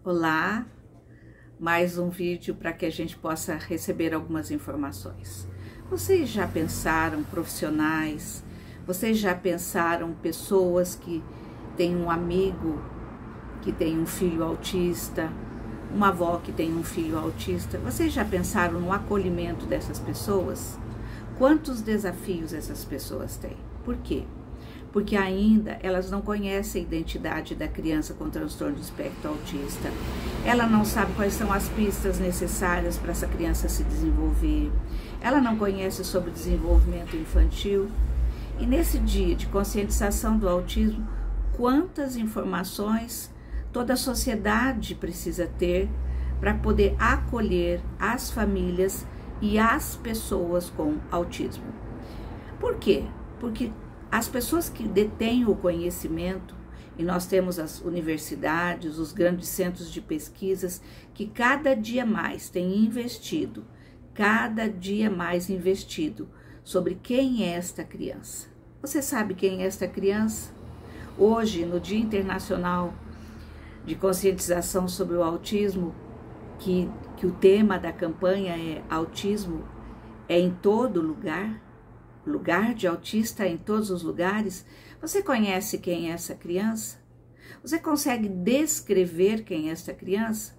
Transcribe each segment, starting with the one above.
Olá, mais um vídeo para que a gente possa receber algumas informações. Vocês já pensaram profissionais? Vocês já pensaram pessoas que têm um amigo que tem um filho autista, uma avó que tem um filho autista? Vocês já pensaram no acolhimento dessas pessoas? Quantos desafios essas pessoas têm? Por quê? Porque ainda elas não conhecem a identidade da criança com transtorno de espectro autista. Ela não sabe quais são as pistas necessárias para essa criança se desenvolver. Ela não conhece sobre o desenvolvimento infantil. E nesse dia de conscientização do autismo, quantas informações toda a sociedade precisa ter para poder acolher as famílias e as pessoas com autismo. Por quê? Porque as pessoas que detêm o conhecimento, e nós temos as universidades, os grandes centros de pesquisas, que cada dia mais têm investido, sobre quem é esta criança. Você sabe quem é esta criança? Hoje, no Dia Internacional de Conscientização sobre o Autismo, que o tema da campanha é Autismo é em todo lugar, lugar de autista é em todos os lugares. Você conhece quem é essa criança? Você consegue descrever quem é essa criança?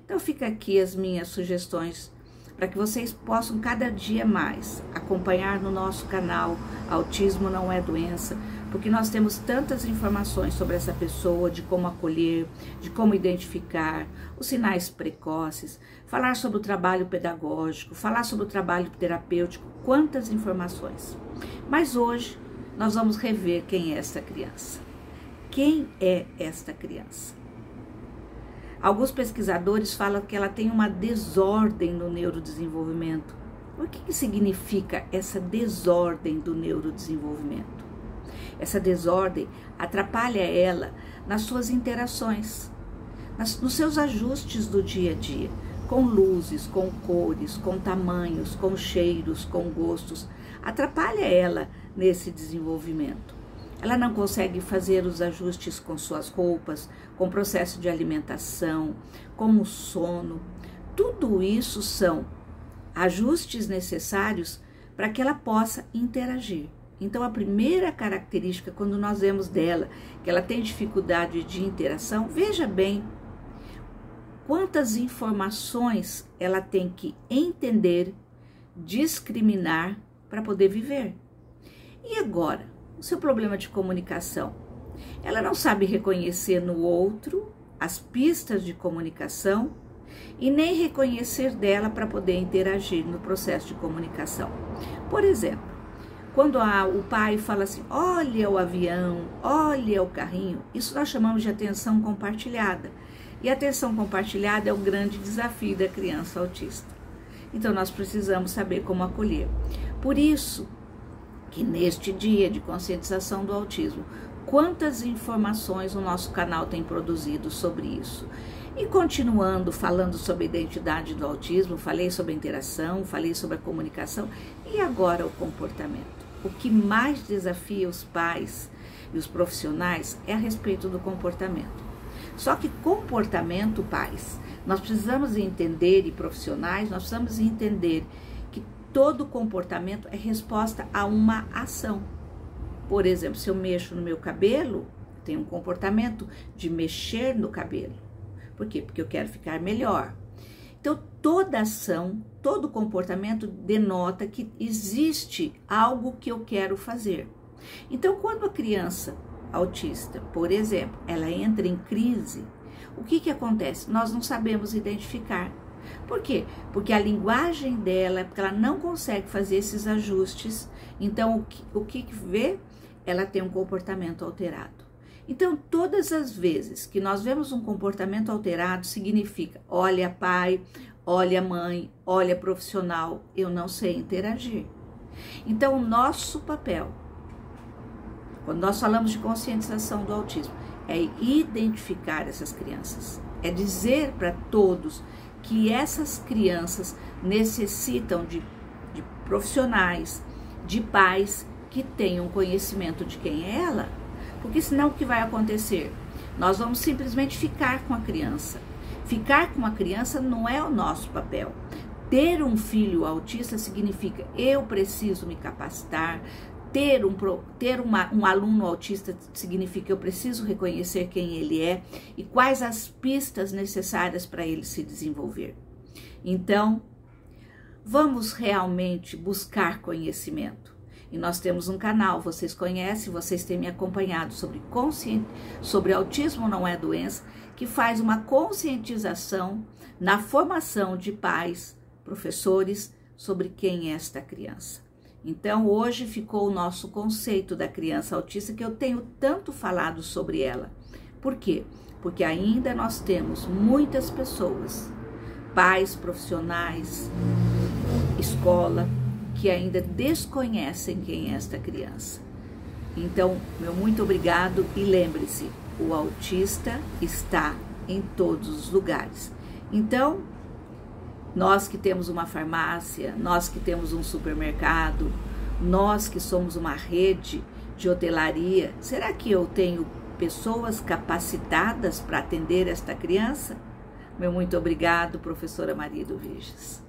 Então fica aqui as minhas sugestões para que vocês possam cada dia mais acompanhar no nosso canal Autismo Não É Doença, porque nós temos tantas informações sobre essa pessoa, de como acolher, de como identificar os sinais precoces, falar sobre o trabalho pedagógico, falar sobre o trabalho terapêutico, quantas informações. Mas hoje nós vamos rever quem é essa criança. Quem é esta criança? Alguns pesquisadores falam que ela tem uma desordem no neurodesenvolvimento. O que significa essa desordem do neurodesenvolvimento? Essa desordem atrapalha ela nas suas interações, nos seus ajustes do dia a dia, com luzes, com cores, com tamanhos, com cheiros, com gostos. Atrapalha ela nesse desenvolvimento. Ela não consegue fazer os ajustes com suas roupas, com o processo de alimentação, com o sono. Tudo isso são ajustes necessários para que ela possa interagir. Então, a primeira característica, quando nós vemos dela que ela tem dificuldade de interação, veja bem quantas informações ela tem que entender, discriminar para poder viver. E agora, o seu problema de comunicação? Ela não sabe reconhecer no outro as pistas de comunicação e nem reconhecer dela para poder interagir no processo de comunicação. Por exemplo, quando o pai fala assim, olha o avião, olha o carrinho, isso nós chamamos de atenção compartilhada. E a atenção compartilhada é o grande desafio da criança autista. Então nós precisamos saber como acolher. Por isso que neste dia de conscientização do autismo, quantas informações o nosso canal tem produzido sobre isso. E continuando falando sobre a identidade do autismo, falei sobre a interação, falei sobre a comunicação e agora o comportamento. O que mais desafia os pais e os profissionais é a respeito do comportamento. Só que comportamento, pais, nós precisamos entender, e profissionais, nós precisamos entender que todo comportamento é resposta a uma ação. Por exemplo, se eu mexo no meu cabelo, tem um comportamento de mexer no cabelo. Por quê? Porque eu quero ficar melhor. Então, toda ação, todo comportamento denota que existe algo que eu quero fazer. Então, quando a criança autista, por exemplo, ela entra em crise, o que acontece? Nós não sabemos identificar. Por quê? Porque a linguagem dela, porque ela não consegue fazer esses ajustes, então o que vê? Ela tem um comportamento alterado. Então, todas as vezes que nós vemos um comportamento alterado, significa, olha pai, olha mãe, olha profissional, eu não sei interagir. Então, o nosso papel, quando nós falamos de conscientização do autismo, é identificar essas crianças, é dizer para todos que essas crianças necessitam de profissionais, de pais que tenham conhecimento de quem é ela. Porque senão o que vai acontecer? Nós vamos simplesmente ficar com a criança. Ficar com a criança não é o nosso papel. Ter um filho autista significa eu preciso me capacitar. Ter um aluno autista significa eu preciso reconhecer quem ele é e quais as pistas necessárias para ele se desenvolver. Então, vamos realmente buscar conhecimento. E nós temos um canal, vocês conhecem, vocês têm me acompanhado sobre autismo não é doença, que faz uma conscientização na formação de pais, professores, sobre quem é esta criança. Então, hoje ficou o nosso conceito da criança autista, que eu tenho tanto falado sobre ela. Por quê? Porque ainda nós temos muitas pessoas, pais, profissionais, escola, que ainda desconhecem quem é esta criança. Então, meu muito obrigado e lembre-se, o autista está em todos os lugares. Então, nós que temos uma farmácia, nós que temos um supermercado, nós que somos uma rede de hotelaria, será que eu tenho pessoas capacitadas para atender esta criança? Meu muito obrigado, professora Maria do Viges.